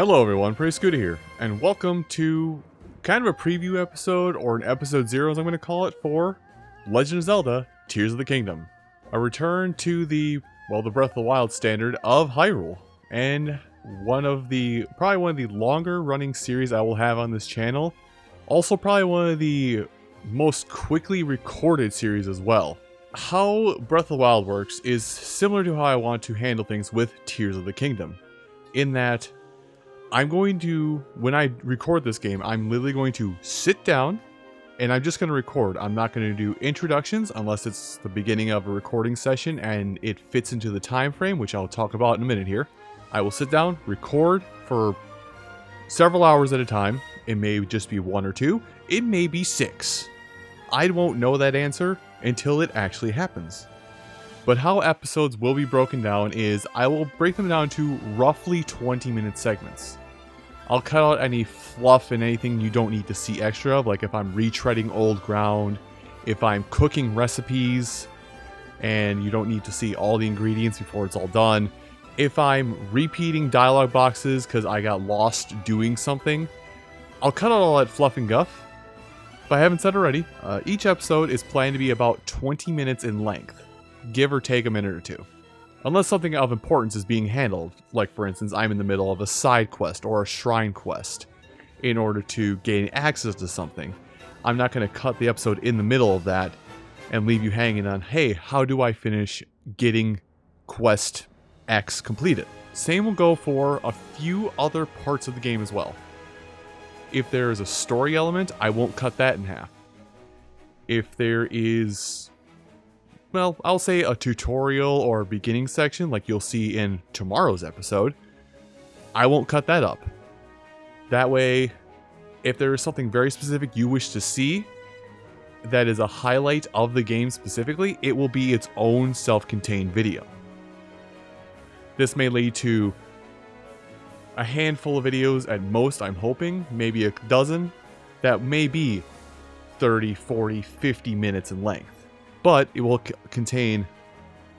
Hello everyone, Pretty Scooter here, and welcome to kind of a preview episode, or an episode 0 as I'm going to call it, for Legend of Zelda, Tears of the Kingdom. A return to the Breath of the Wild standard of Hyrule, and probably one of the longer running series I will have on this channel. Also probably one of the most quickly recorded series as well. How Breath of the Wild works is similar to how I want to handle things with Tears of the Kingdom, in that I'm going to, when I record this game, I'm literally going to sit down and I'm just going to record. I'm not going to do introductions unless it's the beginning of a recording session and it fits into the time frame, which I'll talk about in a minute here. I will sit down, record for several hours at a time. It may just be 1 or 2. It may be 6. I won't know that answer until it actually happens. But how episodes will be broken down is I will break them down to roughly 20-minute segments. I'll cut out any fluff and anything you don't need to see extra of, like if I'm retreading old ground, if I'm cooking recipes and you don't need to see all the ingredients before it's all done, if I'm repeating dialogue boxes because I got lost doing something. I'll cut out all that fluff and guff. If I haven't said already, each episode is planned to be about 20 minutes in length, give or take a minute or two. Unless something of importance is being handled, like for instance I'm in the middle of a side quest or a shrine quest in order to gain access to something. I'm not going to cut the episode in the middle of that and leave you hanging on, hey, how do I finish getting quest X completed? Same will go for a few other parts of the game as well. If there is a story element, I won't cut that in half. If there is, well, I'll say a tutorial or beginning section like you'll see in tomorrow's episode, I won't cut that up. That way, if there is something very specific you wish to see that is a highlight of the game specifically, it will be its own self-contained video. This may lead to a handful of videos at most, I'm hoping, maybe a dozen, that may be 30, 40, 50 minutes in length. But it will contain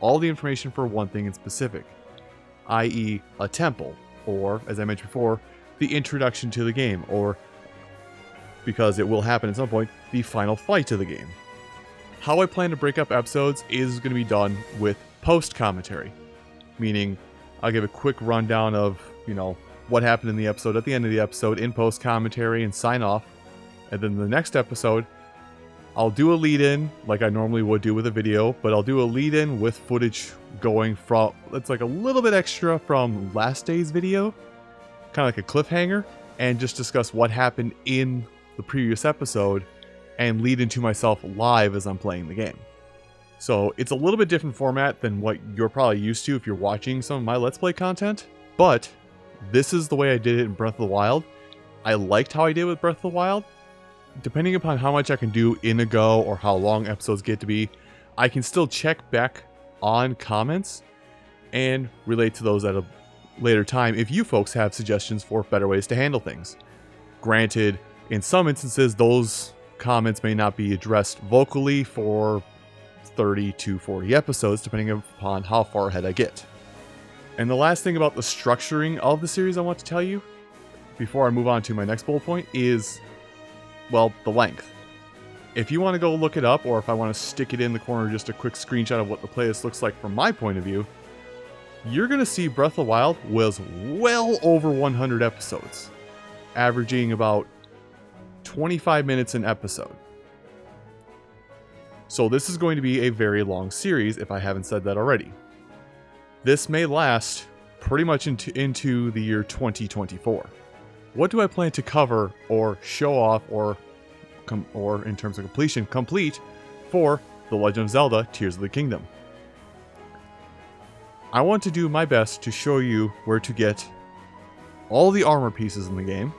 all the information for one thing in specific, i.e. a temple, or, as I mentioned before, the introduction to the game, or, because it will happen at some point, the final fight to the game. How I plan to break up episodes is going to be done with post-commentary, meaning I'll give a quick rundown of, what happened in the episode at the end of the episode in post-commentary and sign off, and then the next episode, I'll do a lead-in, like I normally would do with a video, but I'll do a lead-in with footage going from, it's like a little bit extra from last day's video, kind of like a cliffhanger, and just discuss what happened in the previous episode, and lead into myself live as I'm playing the game. So it's a little bit different format than what you're probably used to if you're watching some of my Let's Play content, but this is the way I did it in Breath of the Wild. I liked how I did with Breath of the Wild. Depending upon how much I can do in a go or how long episodes get to be, I can still check back on comments and relate to those at a later time if you folks have suggestions for better ways to handle things. Granted, in some instances, those comments may not be addressed vocally for 30 to 40 episodes, depending upon how far ahead I get. And the last thing about the structuring of the series I want to tell you, before I move on to my next bullet point, is, well, the length. If you want to go look it up, or if I want to stick it in the corner, just a quick screenshot of what the playlist looks like from my point of view, you're going to see Breath of the Wild was well over 100 episodes, averaging about 25 minutes an episode. So this is going to be a very long series, if I haven't said that already. This may last pretty much into the year 2024. What do I plan to cover or show off or in terms of completion, complete for The Legend of Zelda, Tears of the Kingdom? I want to do my best to show you where to get all the armor pieces in the game.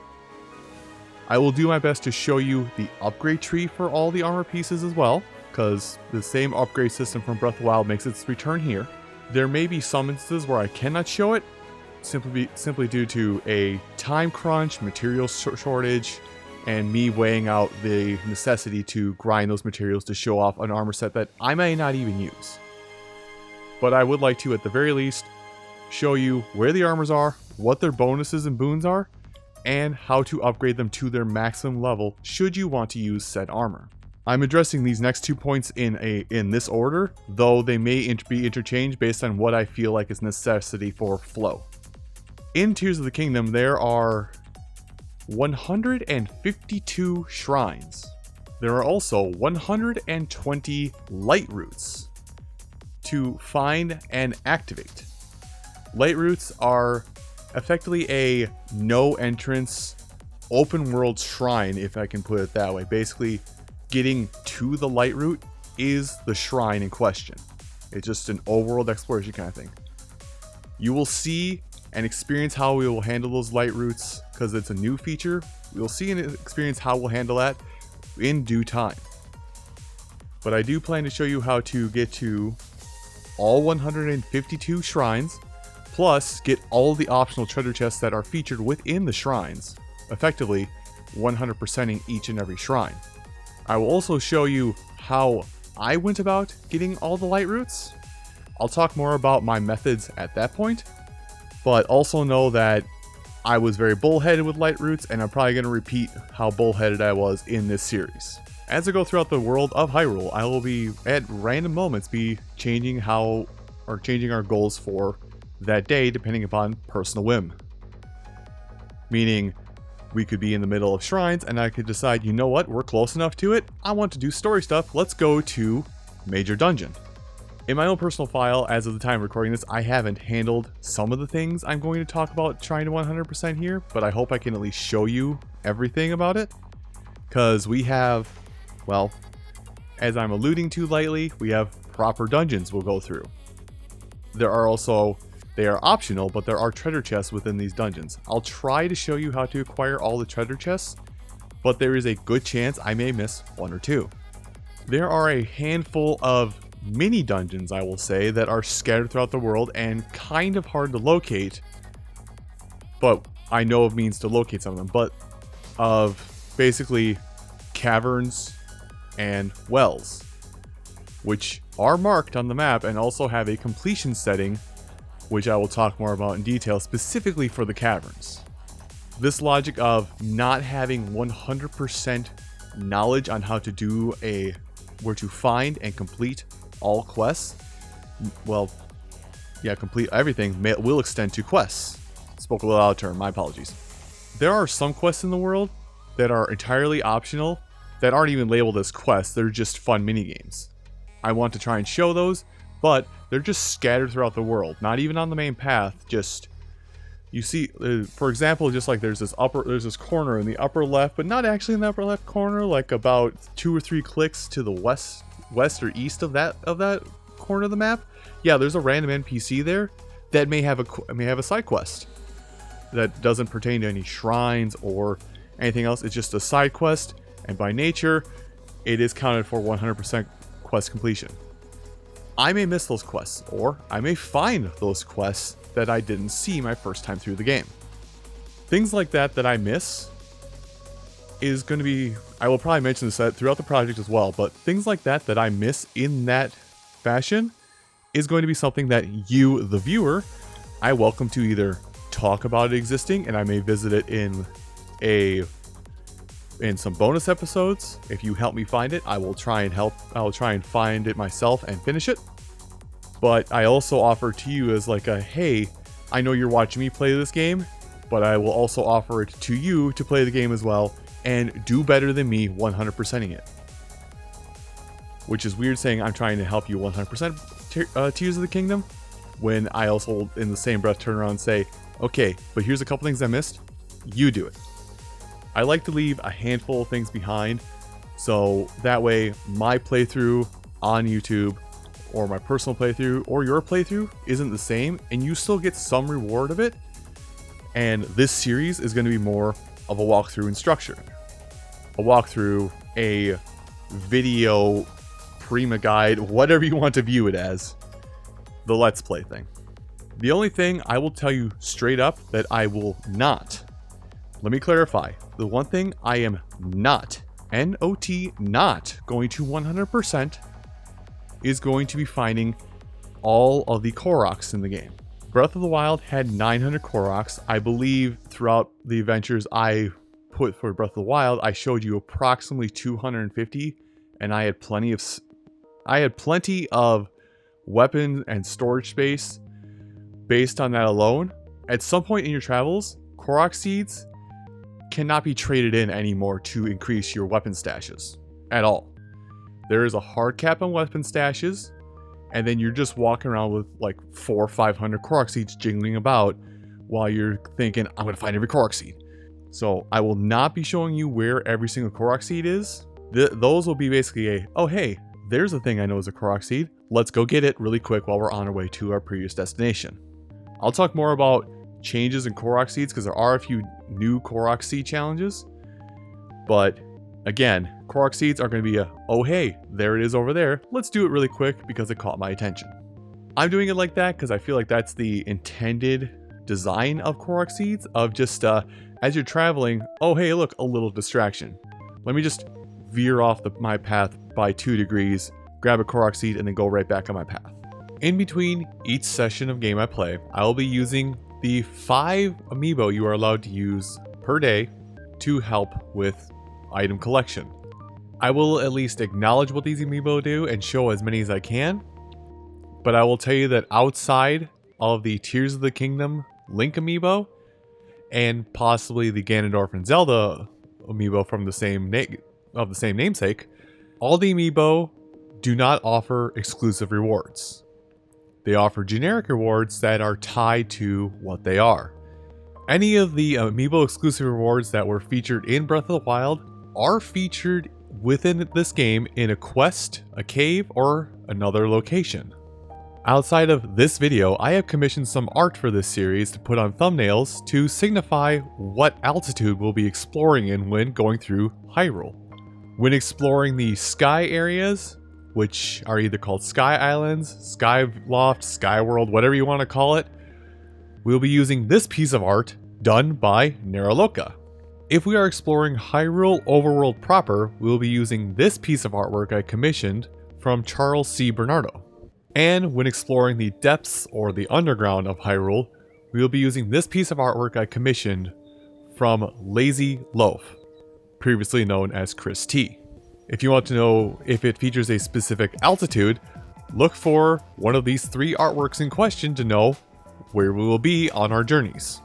I will do my best to show you the upgrade tree for all the armor pieces as well, because the same upgrade system from Breath of the Wild makes its return here. There may be some instances where I cannot show it, simply due to a time crunch, material shortage, and me weighing out the necessity to grind those materials to show off an armor set that I may not even use. But I would like to, at the very least, show you where the armors are, what their bonuses and boons are, and how to upgrade them to their maximum level should you want to use said armor. I'm addressing these next 2 points in this order, though they may be interchanged based on what I feel like is necessity for flow. In Tears of the Kingdom, there are 152 shrines. There are also 120 light roots to find and activate. Light roots are effectively a no entrance open world shrine, if I can put it that way. Basically, getting to the light root is the shrine in question. It's just an overworld exploration kind of thing. You will see and experience how we will handle those light roots because it's a new feature. We'll see and experience how we'll handle that in due time. But I do plan to show you how to get to all 152 shrines, plus get all the optional treasure chests that are featured within the shrines, effectively 100%ing each and every shrine. I will also show you how I went about getting all the light roots. I'll talk more about my methods at that point, but also know that I was very bullheaded with light roots, and I'm probably going to repeat how bullheaded I was in this series. As I go throughout the world of Hyrule, I will be at random moments be changing our goals for that day depending upon personal whim. Meaning, we could be in the middle of shrines and I could decide, you know what, we're close enough to it, I want to do story stuff, let's go to Major Dungeon. In my own personal file, as of the time of recording this, I haven't handled some of the things I'm going to talk about trying to 100% here, but I hope I can at least show you everything about it. Because we have, well, as I'm alluding to lightly, we have proper dungeons we'll go through. There are also, they are optional, but there are treasure chests within these dungeons. I'll try to show you how to acquire all the treasure chests, but there is a good chance I may miss one or two. There are a handful of mini dungeons, I will say, that are scattered throughout the world and kind of hard to locate, but I know of means to locate some of them, but of basically caverns and wells, which are marked on the map and also have a completion setting, which I will talk more about in detail specifically for the caverns. This logic of not having 100% knowledge on how to do where to find and complete all quests, well, yeah, complete everything will extend to quests. Spoke a little out of turn, my apologies. There are some quests in the world that are entirely optional that aren't even labeled as quests, they're just fun minigames. I want to try and show those, but they're just scattered throughout the world, not even on the main path, just, you see, for example, just like there's this corner in the upper left, but not actually in the upper left corner, like about 2 or 3 clicks to the west or east of that corner of the map. Yeah, there's a random NPC there that may have a side quest that doesn't pertain to any shrines or anything else. It's just a side quest, and by nature, it is counted for 100% quest completion. I may miss those quests, or I may find those quests that I didn't see my first time through the game. Things like that I miss is going to be, I will probably mention this throughout the project as well, but things like that I miss in that fashion is going to be something that you, the viewer, I welcome to either talk about it existing, and I may visit it in some bonus episodes. If you help me find it, I will try and find it myself and finish it. But I also offer to you as like a, hey, I know you're watching me play this game, but I will also offer it to you to play the game as well and do better than me 100%ing it. Which is weird saying I'm trying to help you 100% Tears of the Kingdom, when I also in the same breath turn around and say, okay, but here's a couple things I missed, you do it. I like to leave a handful of things behind, so that way my playthrough on YouTube or my personal playthrough or your playthrough isn't the same, and you still get some reward of it. And this series is going to be more of a walkthrough and structure. A walkthrough, a video, Prima guide, whatever you want to view it as. The Let's Play thing. The only thing I will tell you straight up that I will not, let me clarify, the one thing I am not, N-O-T, not going to 100% is going to be finding all of the Koroks in the game. Breath of the Wild had 900 Koroks. I believe throughout the adventures I put for Breath of the Wild, I showed you approximately 250, and I had plenty of weapon and storage space based on that alone. At some point in your travels, Korok Seeds cannot be traded in anymore to increase your weapon stashes at all. There is a hard cap on weapon stashes, and then you're just walking around with like 400 or 500 Korok Seeds jingling about while you're thinking, I'm going to find every Korok Seed. So I will not be showing you where every single Korok Seed is. Those will be basically oh hey, there's a thing I know is a Korok Seed. Let's go get it really quick while we're on our way to our previous destination. I'll talk more about changes in Korok Seeds because there are a few new Korok Seed challenges. But again, Korok Seeds are going to be oh hey, there it is over there. Let's do it really quick because it caught my attention. I'm doing it like that because I feel like that's the intended design of Korok Seeds, of just as you're traveling, oh hey, look, a little distraction. Let me just veer off my path by 2 degrees, grab a Korok Seed, and then go right back on my path. In between each session of game I play, I will be using the 5 amiibo you are allowed to use per day to help with item collection. I will at least acknowledge what these amiibo do and show as many as I can, but I will tell you that outside of the Tears of the Kingdom Link amiibo and possibly the Ganondorf and Zelda amiibo from the same namesake, all the amiibo do not offer exclusive rewards. They offer generic rewards that are tied to what they are. Any of the amiibo exclusive rewards that were featured in Breath of the Wild are featured within this game in a quest, a cave, or another location. Outside of this video, I have commissioned some art for this series to put on thumbnails to signify what altitude we'll be exploring in when going through Hyrule. When exploring the sky areas, which are either called Sky Islands, Sky Loft, Sky World, whatever you want to call it, we'll be using this piece of art done by Naraloka. If we are exploring Hyrule Overworld proper, we'll be using this piece of artwork I commissioned from Charles C. Bernardo. And when exploring the depths or the underground of Hyrule, we'll be using this piece of artwork I commissioned from Lazy Loaf, previously known as Chris T. If you want to know if it features a specific altitude, look for one of these 3 artworks in question to know where we will be on our journeys.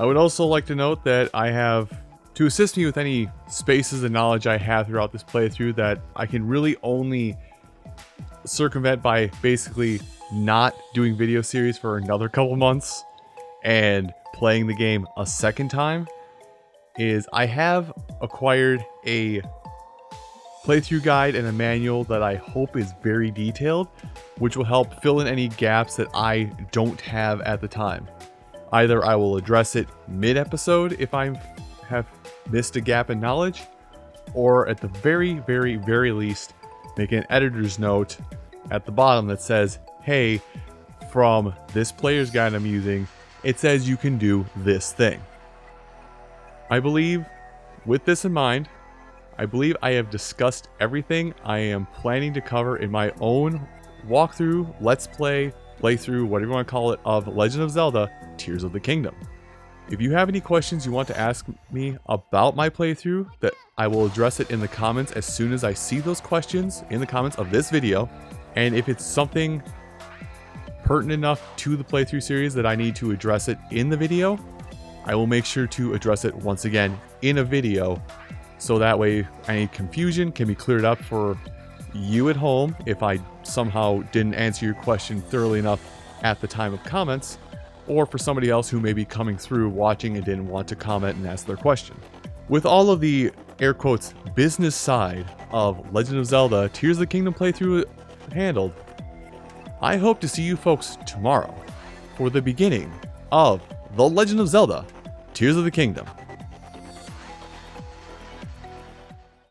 I would also like to note that I have, to assist me with any spaces and knowledge I have throughout this playthrough that I can really only circumvent by basically not doing video series for another couple months and playing the game a second time, is I have acquired a playthrough guide and a manual that I hope is very detailed, which will help fill in any gaps that I don't have at the time. Either I will address it mid-episode if I have missed a gap in knowledge, or at the very, very, very least, make an editor's note at the bottom that says, hey, from this player's guide I'm using, it says you can do this thing. I believe, with this in mind, I believe I have discussed everything I am planning to cover in my own walkthrough, let's play, playthrough, whatever you want to call it, of Legend of Zelda, Tears of the Kingdom. If you have any questions you want to ask me about my playthrough, that I will address it in the comments as soon as I see those questions in the comments of this video. And if it's something pertinent enough to the playthrough series that I need to address it in the video, I will make sure to address it once again in a video, so that way any confusion can be cleared up for you at home if I somehow didn't answer your question thoroughly enough at the time of comments, or for somebody else who may be coming through watching and didn't want to comment and ask their question. With all of the air quotes business side of Legend of Zelda Tears of the Kingdom playthrough handled, I hope to see you folks tomorrow for the beginning of The Legend of Zelda Tears of the Kingdom.